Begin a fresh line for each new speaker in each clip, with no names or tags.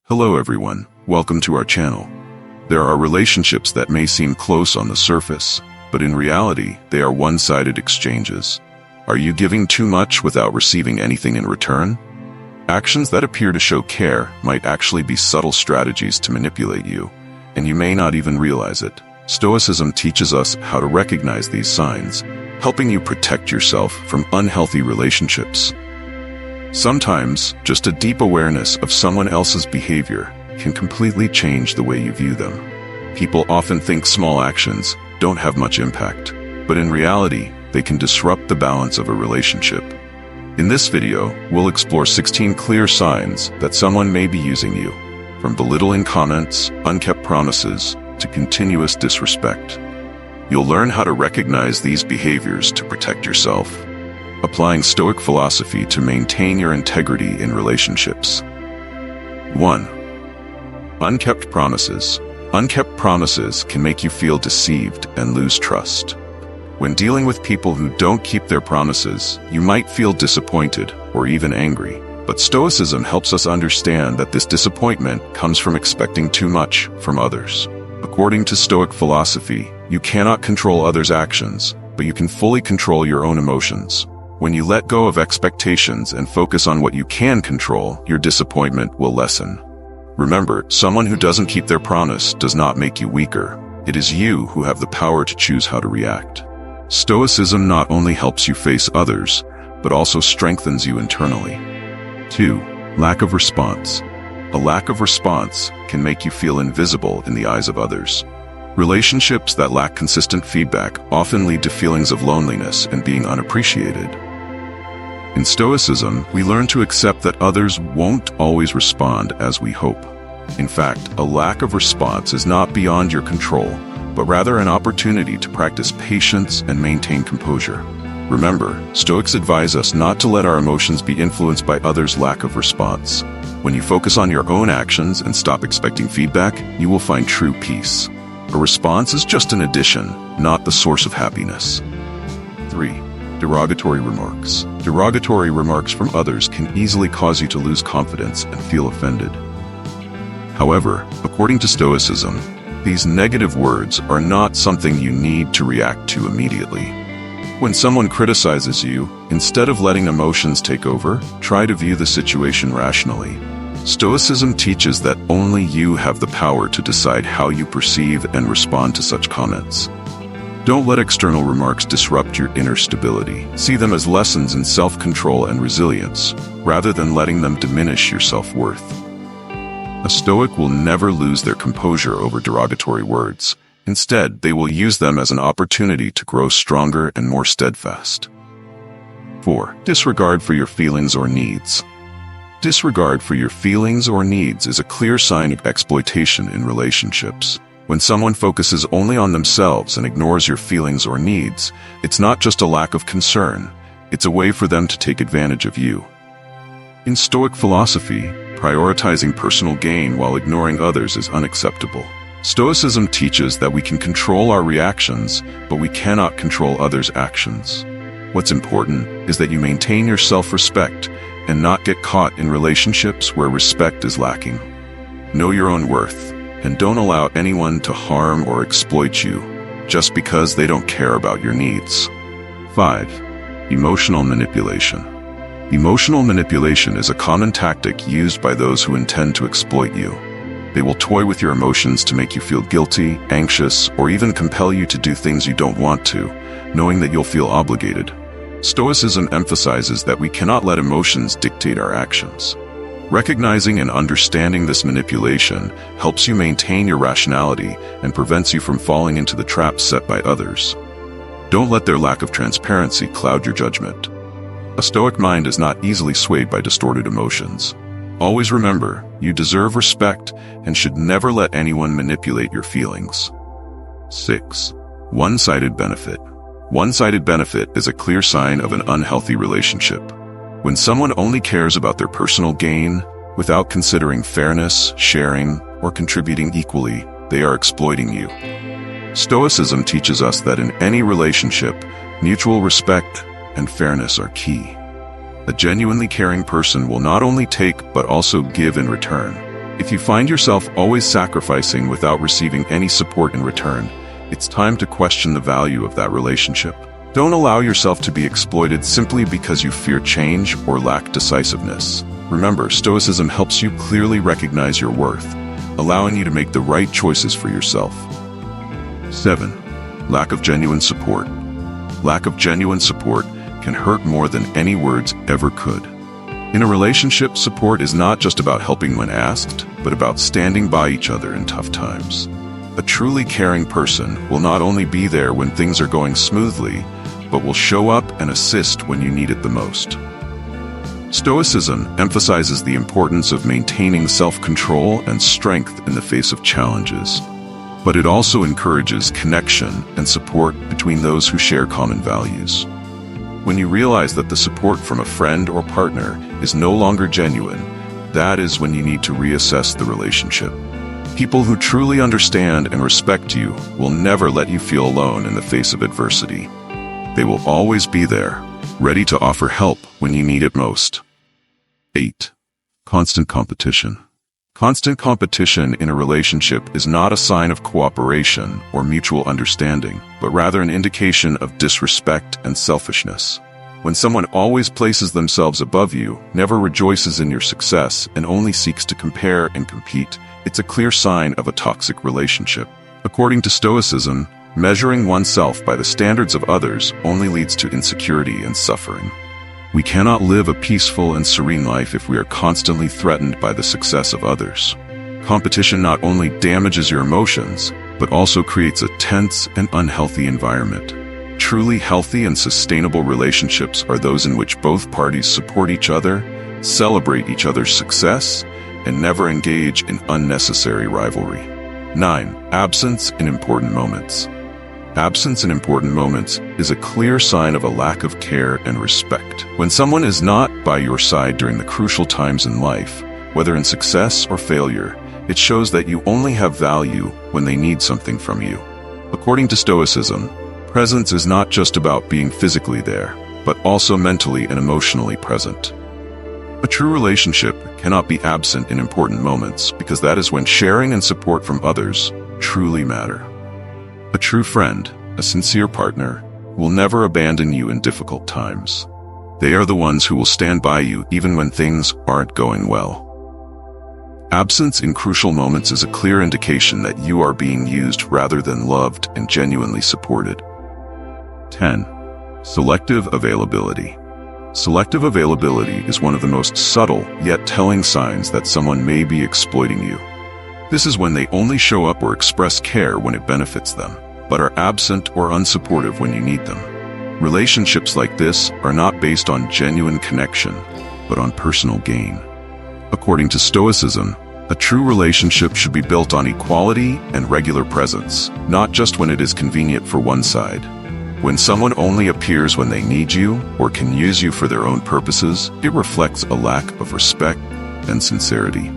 Hello everyone, welcome to our channel. There are relationships that may seem close on the surface, but in reality, they are one-sided exchanges. Are you giving too much without receiving anything in return? Actions that appear to show care might actually be subtle strategies to manipulate you, and you may not even realize it. Stoicism teaches us how to recognize these signs, helping you protect yourself from unhealthy relationships. Sometimes, just a deep awareness of someone else's behavior can completely change the way you view them. People often think small actions don't have much impact, but in reality, they can disrupt the balance of a relationship. In this video, we'll explore 16 clear signs that someone may be using you, from belittling comments, unkept promises, to continuous disrespect. You'll learn how to recognize these behaviors to protect yourself, applying Stoic philosophy to maintain your integrity in relationships. 1. Unkept promises. Unkept promises can make you feel deceived and lose trust. When dealing with people who don't keep their promises, you might feel disappointed or even angry. But Stoicism helps us understand that this disappointment comes from expecting too much from others. According to Stoic philosophy, you cannot control others' actions, but you can fully control your own emotions. When you let go of expectations and focus on what you can control, your disappointment will lessen. Remember, someone who doesn't keep their promise does not make you weaker. It is you who have the power to choose how to react. Stoicism not only helps you face others, but also strengthens you internally. 2. Lack of response. A lack of response can make you feel invisible in the eyes of others. Relationships that lack consistent feedback often lead to feelings of loneliness and being unappreciated. In Stoicism, we learn to accept that others won't always respond as we hope. In fact, a lack of response is not beyond your control, but rather an opportunity to practice patience and maintain composure. Remember, Stoics advise us not to let our emotions be influenced by others' lack of response. When you focus on your own actions and stop expecting feedback, you will find true peace. A response is just an addition, not the source of happiness. 3. Derogatory remarks. Derogatory remarks from others can easily cause you to lose confidence and feel offended. However, according to Stoicism, these negative words are not something you need to react to immediately. When someone criticizes you, instead of letting emotions take over, try to view the situation rationally. Stoicism teaches that only you have the power to decide how you perceive and respond to such comments. Don't let external remarks disrupt your inner stability. See them as lessons in self-control and resilience, rather than letting them diminish your self-worth. A Stoic will never lose their composure over derogatory words. Instead, they will use them as an opportunity to grow stronger and more steadfast. 4. Disregard for your feelings or needs. Disregard for your feelings or needs is a clear sign of exploitation in relationships. When someone focuses only on themselves and ignores your feelings or needs, it's not just a lack of concern, it's a way for them to take advantage of you. In Stoic philosophy, prioritizing personal gain while ignoring others is unacceptable. Stoicism teaches that we can control our reactions, but we cannot control others' actions. What's important is that you maintain your self-respect and not get caught in relationships where respect is lacking. Know your own worth, and don't allow anyone to harm or exploit you just because they don't care about your needs. 5. Emotional manipulation. Emotional manipulation is a common tactic used by those who intend to exploit you. They will toy with your emotions to make you feel guilty, anxious, or even compel you to do things you don't want to, knowing that you'll feel obligated. Stoicism emphasizes that we cannot let emotions dictate our actions. Recognizing and understanding this manipulation helps you maintain your rationality and prevents you from falling into the traps set by others. Don't let their lack of transparency cloud your judgment. A Stoic mind is not easily swayed by distorted emotions. Always remember, you deserve respect and should never let anyone manipulate your feelings. 6. One-sided benefit. One-sided benefit is a clear sign of an unhealthy relationship. When someone only cares about their personal gain, without considering fairness, sharing, or contributing equally, they are exploiting you. Stoicism teaches us that in any relationship, mutual respect and fairness are key. A genuinely caring person will not only take but also give in return. If you find yourself always sacrificing without receiving any support in return, it's time to question the value of that relationship. Don't allow yourself to be exploited simply because you fear change or lack decisiveness. Remember, Stoicism helps you clearly recognize your worth, allowing you to make the right choices for yourself. 7. Lack of genuine support. Lack of genuine support can hurt more than any words ever could. In a relationship, support is not just about helping when asked, but about standing by each other in tough times. A truly caring person will not only be there when things are going smoothly, but will show up and assist when you need it the most. Stoicism emphasizes the importance of maintaining self-control and strength in the face of challenges, but it also encourages connection and support between those who share common values. When you realize that the support from a friend or partner is no longer genuine, that is when you need to reassess the relationship. People who truly understand and respect you will never let you feel alone in the face of adversity. They will always be there, ready to offer help when you need it most. 8. Constant competition. Constant competition in a relationship is not a sign of cooperation or mutual understanding, but rather an indication of disrespect and selfishness. When someone always places themselves above you, never rejoices in your success, and only seeks to compare and compete, it's a clear sign of a toxic relationship. According to Stoicism, measuring oneself by the standards of others only leads to insecurity and suffering. We cannot live a peaceful and serene life if we are constantly threatened by the success of others. Competition not only damages your emotions, but also creates a tense and unhealthy environment. Truly healthy and sustainable relationships are those in which both parties support each other, celebrate each other's success, and never engage in unnecessary rivalry. 9. Absence in important moments. Absence in important moments is a clear sign of a lack of care and respect. When someone is not by your side during the crucial times in life, whether in success or failure, it shows that you only have value when they need something from you. According to Stoicism, presence is not just about being physically there, but also mentally and emotionally present. A true relationship cannot be absent in important moments because that is when sharing and support from others truly matter. A true friend, a sincere partner, will never abandon you in difficult times. They are the ones who will stand by you even when things aren't going well. Absence in crucial moments is a clear indication that you are being used rather than loved and genuinely supported. 10. Selective availability. Selective availability is one of the most subtle yet telling signs that someone may be exploiting you. This is when they only show up or express care when it benefits them, but are absent or unsupportive when you need them. Relationships like this are not based on genuine connection, but on personal gain. According to Stoicism, a true relationship should be built on equality and regular presence, not just when it is convenient for one side. When someone only appears when they need you or can use you for their own purposes, it reflects a lack of respect and sincerity.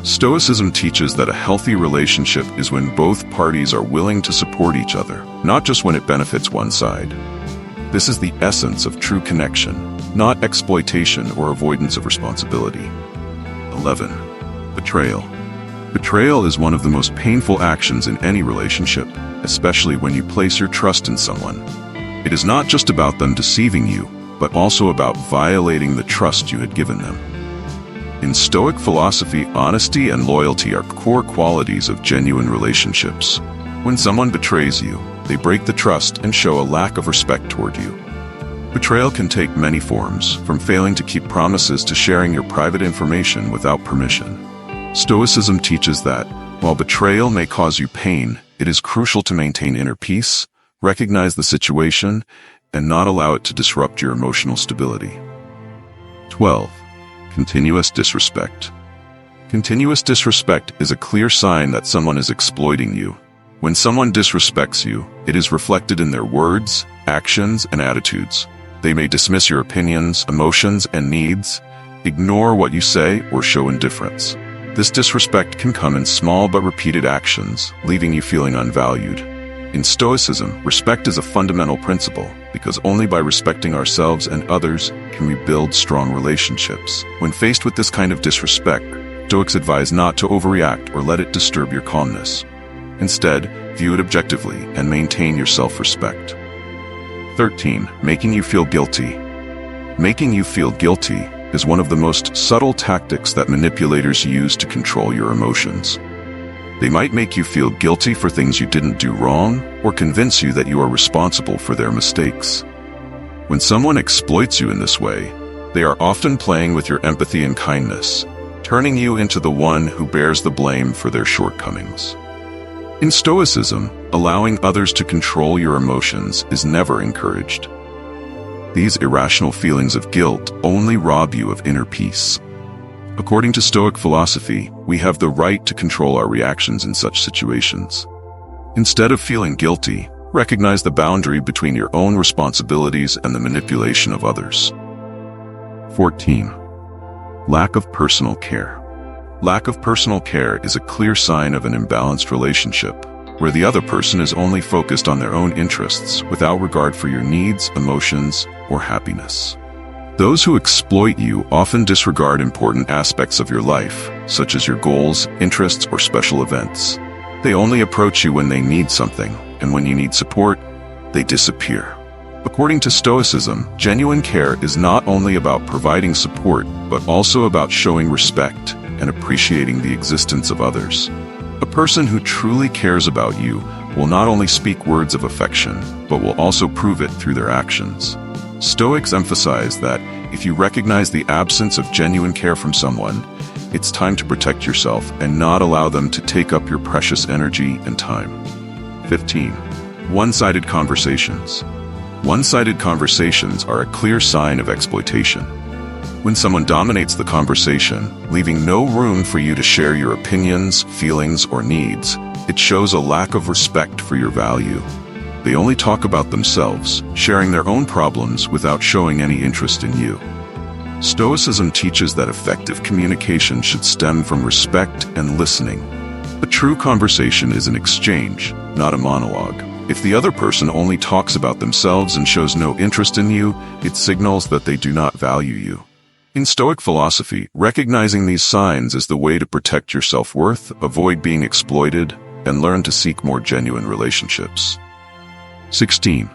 Stoicism teaches that a healthy relationship is when both parties are willing to support each other, not just when it benefits one side. This is the essence of true connection, not exploitation or avoidance of responsibility. 11. Betrayal. Betrayal is one of the most painful actions in any relationship, especially when you place your trust in someone. It is not just about them deceiving you, but also about violating the trust you had given them. In Stoic philosophy, honesty and loyalty are core qualities of genuine relationships. When someone betrays you, they break the trust and show a lack of respect toward you. Betrayal can take many forms, from failing to keep promises to sharing your private information without permission. Stoicism teaches that, while betrayal may cause you pain, it is crucial to maintain inner peace, recognize the situation, and not allow it to disrupt your emotional stability. 12. Continuous disrespect. Continuous disrespect is a clear sign that someone is exploiting you. When someone disrespects you, it is reflected in their words, actions, and attitudes. They may dismiss your opinions, emotions, and needs, ignore what you say, or show indifference. This disrespect can come in small but repeated actions, leaving you feeling unvalued. In Stoicism, respect is a fundamental principle, because only by respecting ourselves and others can we build strong relationships. When faced with this kind of disrespect, Stoics advise not to overreact or let it disturb your calmness. Instead, view it objectively and maintain your self-respect. 13. Making you feel guilty. Making you feel guilty is one of the most subtle tactics that manipulators use to control your emotions. They might make you feel guilty for things you didn't do wrong, or convince you that you are responsible for their mistakes. When someone exploits you in this way, they are often playing with your empathy and kindness, turning you into the one who bears the blame for their shortcomings. In Stoicism, allowing others to control your emotions is never encouraged. These irrational feelings of guilt only rob you of inner peace. According to Stoic philosophy, we have the right to control our reactions in such situations. Instead of feeling guilty, recognize the boundary between your own responsibilities and the manipulation of others. 14. Lack of personal care. Lack of personal care is a clear sign of an imbalanced relationship, where the other person is only focused on their own interests without regard for your needs, emotions, or happiness. Those who exploit you often disregard important aspects of your life, such as your goals, interests, or special events. They only approach you when they need something, and when you need support, they disappear. According to Stoicism, genuine care is not only about providing support, but also about showing respect and appreciating the existence of others. A person who truly cares about you will not only speak words of affection, but will also prove it through their actions. Stoics emphasize that if you recognize the absence of genuine care from someone, it's time to protect yourself and not allow them to take up your precious energy and time. 15. One-sided conversations. One-sided conversations are a clear sign of exploitation. When someone dominates the conversation, leaving no room for you to share your opinions, feelings, or needs, it shows a lack of respect for your value. They only talk about themselves, sharing their own problems without showing any interest in you. Stoicism teaches that effective communication should stem from respect and listening. A true conversation is an exchange, not a monologue. If the other person only talks about themselves and shows no interest in you, it signals that they do not value you. In Stoic philosophy, recognizing these signs is the way to protect your self-worth, avoid being exploited, and learn to seek more genuine relationships. 16.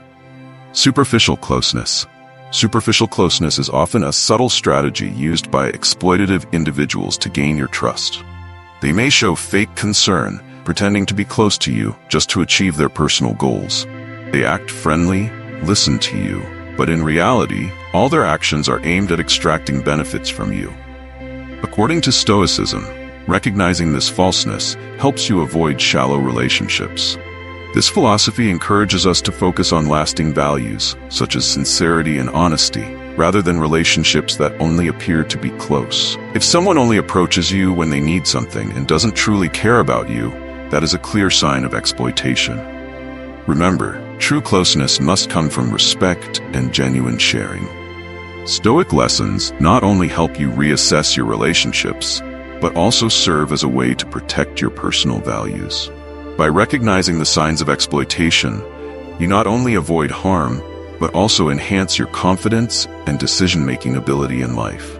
Superficial closeness. Superficial closeness is often a subtle strategy used by exploitative individuals to gain your trust. They may show fake concern, pretending to be close to you just to achieve their personal goals. They act friendly, listen to you, but in reality, all their actions are aimed at extracting benefits from you. According to Stoicism, recognizing this falseness helps you avoid shallow relationships. This philosophy encourages us to focus on lasting values, such as sincerity and honesty, rather than relationships that only appear to be close. If someone only approaches you when they need something and doesn't truly care about you, that is a clear sign of exploitation. Remember, true closeness must come from respect and genuine sharing. Stoic lessons not only help you reassess your relationships, but also serve as a way to protect your personal values. By recognizing the signs of exploitation, you not only avoid harm, but also enhance your confidence and decision-making ability in life.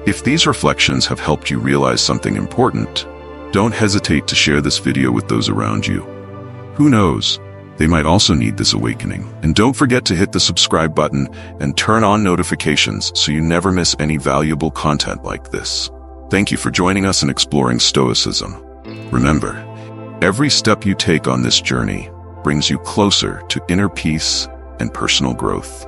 If these reflections have helped you realize something important, don't hesitate to share this video with those around you. Who knows? They might also need this awakening. And don't forget to hit the subscribe button and turn on notifications so you never miss any valuable content like this. Thank you for joining us in exploring Stoicism. Remember, every step you take on this journey brings you closer to inner peace and personal growth.